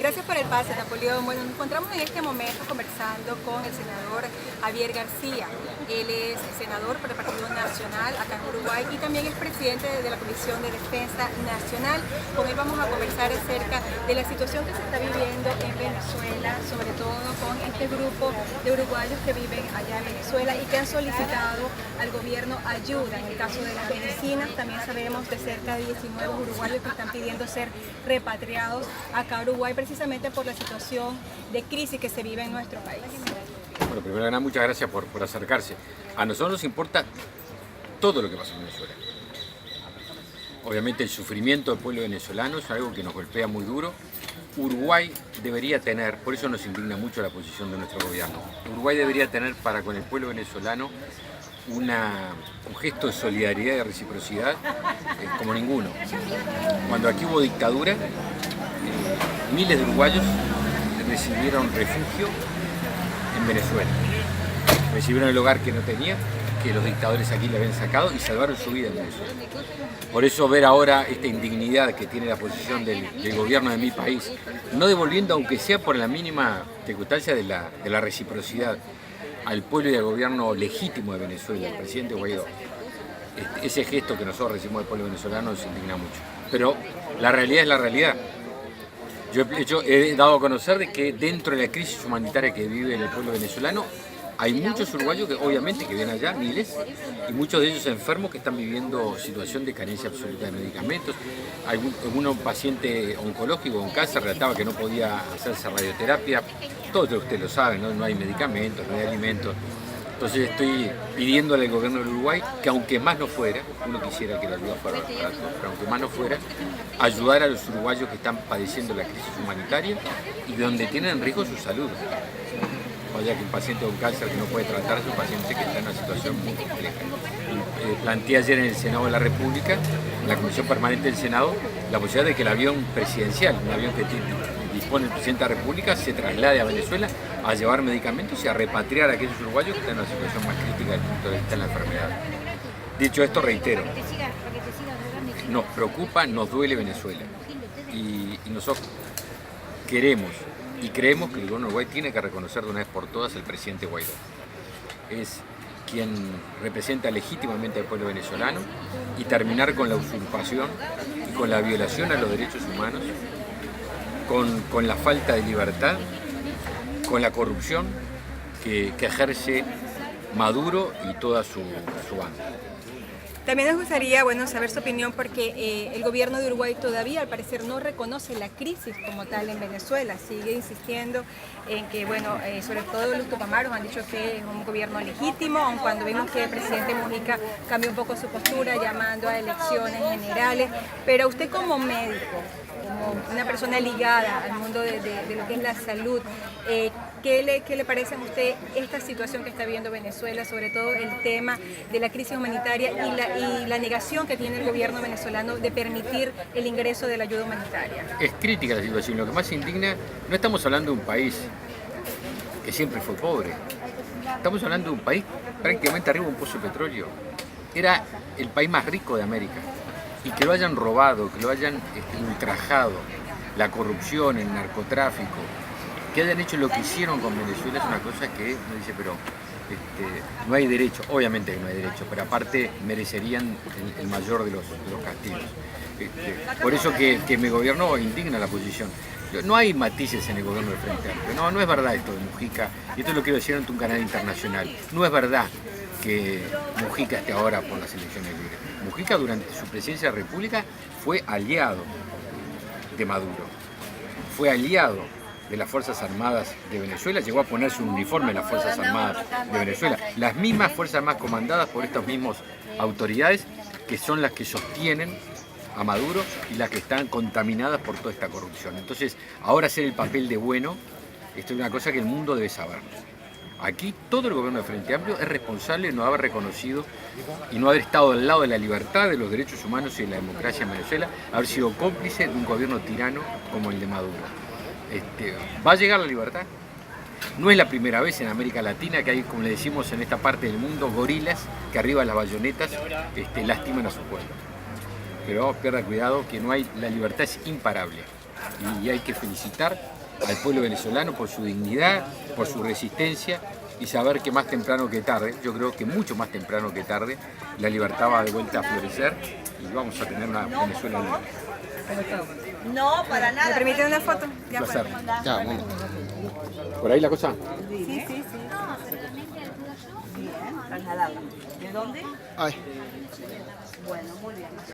Gracias por el pase, Napoleón. Bueno, nos encontramos en este momento conversando con el senador Javier García. Él es senador por el Partido Nacional acá en Uruguay y también es presidente de la Comisión de Defensa Nacional. Con él vamos a conversar acerca de la situación que se está viviendo en Venezuela, sobre todo con este grupo de uruguayos que viven allá en Venezuela y que han solicitado al gobierno ayuda. En el caso de las medicinas, también sabemos de cerca de 19 uruguayos que están pidiendo ser repatriados acá a Uruguay precisamente por la situación de crisis que se vive en nuestro país. Bueno, primero que nada, muchas gracias por acercarse. A nosotros nos importa todo lo que pasa en Venezuela. Obviamente el sufrimiento del pueblo venezolano es algo que nos golpea muy duro. Uruguay debería tener, por eso nos indigna mucho la posición de nuestro gobierno, Uruguay debería tener para con el pueblo venezolano un gesto de solidaridad y de reciprocidad como ninguno. Cuando aquí hubo dictadura, miles de uruguayos recibieron refugio en Venezuela. Recibieron el hogar que no tenían, que los dictadores aquí le habían sacado y salvaron su vida en Venezuela. Por eso ver ahora esta indignidad que tiene la posición del gobierno de mi país, no devolviendo, aunque sea por la mínima circunstancia de la reciprocidad, al pueblo y al gobierno legítimo de Venezuela, el presidente Guaidó. Ese gesto que nosotros recibimos del pueblo venezolano nos indigna mucho. Pero la realidad es la realidad. Yo he dado a conocer de que dentro de la crisis humanitaria que vive el pueblo venezolano hay muchos uruguayos que obviamente que vienen allá, miles, y muchos de ellos enfermos que están viviendo situación de carencia absoluta de medicamentos. Algún paciente oncológico con cáncer relataba que no podía hacerse radioterapia. Todos ustedes lo saben, ¿no? Hay medicamentos, no hay alimentos. Entonces estoy pidiéndole al gobierno del Uruguay que aunque más no fuera, uno quisiera que la ayuda fuera para todos, pero aunque más no fuera, ayudar a los uruguayos que están padeciendo la crisis humanitaria y donde tienen en riesgo su salud. O sea, que un paciente con cáncer que no puede tratarse es un paciente que está en una situación muy compleja. Planteé ayer en el Senado de la República, en la Comisión Permanente del Senado, la posibilidad de que el avión presidencial, un avión que dispone el presidente de la República, se traslade a Venezuela a llevar medicamentos y a repatriar a aquellos uruguayos que están en una situación más crítica desde el punto de vista de la enfermedad. Dicho esto, reitero, nos preocupa, nos duele Venezuela y nosotros queremos y creemos que el gobierno de Uruguay tiene que reconocer de una vez por todas al presidente Guaidó. Es quien representa legítimamente al pueblo venezolano y terminar con la usurpación y con la violación a los derechos humanos, con la falta de libertad, con la corrupción que ejerce Maduro y toda su banda. También nos gustaría saber su opinión porque el gobierno de Uruguay todavía al parecer no reconoce la crisis como tal en Venezuela, sigue insistiendo en que sobre todo los tupamaros han dicho que es un gobierno legítimo, aun cuando vemos que el presidente Mujica cambió un poco su postura llamando a elecciones generales, pero usted como médico, como una persona ligada al mundo de lo que es la salud, ¿qué le parece a usted esta situación que está viviendo Venezuela, sobre todo el tema de la crisis humanitaria y la negación que tiene el gobierno venezolano de permitir el ingreso de la ayuda humanitaria? Es crítica la situación. Lo que más indigna, no estamos hablando de un país que siempre fue pobre. Estamos hablando de un país prácticamente arriba de un pozo de petróleo. Era el país más rico de América. Y que lo hayan robado, que lo hayan ultrajado, la corrupción, el narcotráfico, que hayan hecho lo que hicieron con Venezuela es una cosa que uno dice, pero no hay derecho, obviamente que no hay derecho, pero aparte merecerían el mayor de los castigos. Por eso que mi gobierno indigna la posición. No hay matices en el gobierno del Frente Amplio, no es verdad esto de Mujica, y esto lo quiero decir ante un canal internacional, no es verdad que Mujica esté ahora por las elecciones libres. Mujica durante su presidencia de la República fue aliado de Maduro, fue aliado de las Fuerzas Armadas de Venezuela, llegó a ponerse un uniforme de las Fuerzas Armadas de Venezuela, las mismas Fuerzas Armadas comandadas por estas mismas autoridades que son las que sostienen a Maduro y las que están contaminadas por toda esta corrupción. Entonces, ahora hacer el papel de bueno, esto es una cosa que el mundo debe saber. Aquí todo el gobierno de Frente Amplio es responsable de no haber reconocido y no haber estado al lado de la libertad, de los derechos humanos y de la democracia en Venezuela, haber sido cómplice de un gobierno tirano como el de Maduro. ¿Va a llegar la libertad? No es la primera vez en América Latina que hay, como le decimos en esta parte del mundo, gorilas que arriba de las bayonetas lastiman a su pueblo. Pero pierda cuidado que no hay, la libertad es imparable. Y hay que felicitar al pueblo venezolano por su dignidad, por su resistencia y saber que más temprano que tarde, yo creo que mucho más temprano que tarde, la libertad va de vuelta a florecer y vamos a tener una Venezuela libre. No, para ¿Me nada. permiten una foto? Ya Un placer. fue. Ya, bueno. ¿Por ahí la cosa? Sí. Bien, trasladado. ¿De dónde? Ay. Bueno, muy bien.